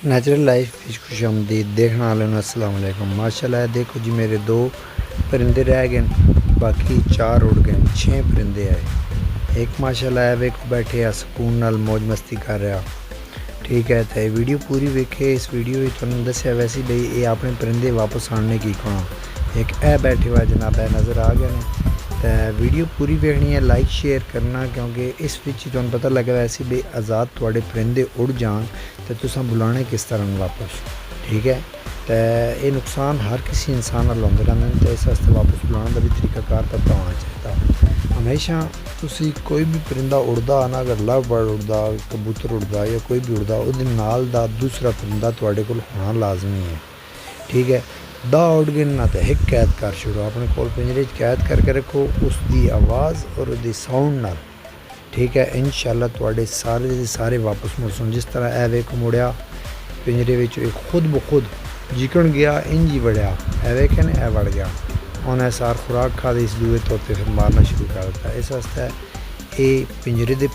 Natural life which खुशामदीद देखने वाले अस्सलाम वालेकुम। माशाल्लाह देखो जी मेरे 2 परिंदे रह गए, बाकी 4 उड़ गए, 6 परिंदे आए। एक माशाल्लाह वेखो बैठे आ सुकून नाल मौज मस्ती कर रहा। ठीक है, तो वीडियो पूरी वेखे। इस वीडियो में तुहानू दस्या वैसे भाई ये अपने परिंदे वापस आने की कौन एक ए बैठे हुआ जनाब है नज़र आ गए ने। तो वीडियो पूरी देखनी है, लाइक शेयर करना, क्योंकि इस विच तुहानू पता लगे वैसे भी आज़ाद थोड़े परिंदे उड़ जान तो तुसां बुलाने किस तरह वापस। ठीक है, तो ये नुकसान हर किसी इंसान नाल होंदे रहंदे, तो इस वास्ते वापस बुलाने का भी तरीकाकार पता होना चाहिए। हमेशा तुसी कोई भी परिंदा उड़दा ना, अगर लव बर्ड उड़दा, कबूतर उड़दा या कोई भी उड़दा, उहदे नाल दा दूसरा परिंदा तुहाडे कोल होना लाजमी है। ठीक है, 10 उड़ गए ना तो एक कैद कर छोड़ो, अपने कोल पिंजरे कैद करके रखो उसकी आवाज़ और उसकी साउंड नाल। ठीक है, इंशाअल्लाह तुहाडे सारे दे सारे वापस मुड़सन। जिस तरह ए वेख मुड़िया पिंजरे विच खुद ब खुद जिकण गया, इंज ही वड़िया, ए वेखे ने ए वड़ गया, उन्हें सार खुराक खा दी, इस दूए तोते फिर मारना शुरू कर दिता। इस वास्ते ये पिंजरे दे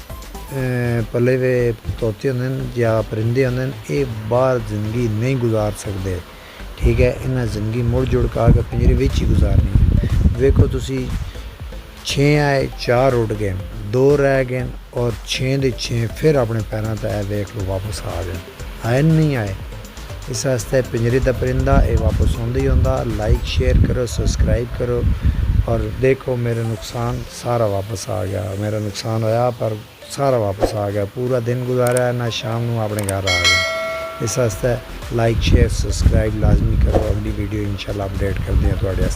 पले वे तोते होंदे या परिंदे होंदे, ये बाहर जिंदगी नहीं गुजार सकते। ठीक है, इन्हें जिंदगी मुड़ जुड़ के पिंजरे विच ही गुजारनी। वेखो तुसी 6 आए, 4 उड़ गए, 2 रह गए और 6 दे 6 फिर अपने पैरों पर वेख लो वापस आ गए, आए नहीं आए। इस वास्ते पिंजरे का परिंदा ये वापस आंदा ही आंदा। लाइक शेयर करो, सब्सक्राइब करो। और देखो मेरा नुकसान सारा वापस आ गया, मेरा नुकसान होया पर सारा वापस आ गया। पूरा दिन गुजारा ना, शाम को अपने घर आ गया। इस वास्ते लाइक शेयर सब्सक्राइब लाजमी करो। अगली वीडियो इंशाल्लाह अपडेट कर दें थोड़े।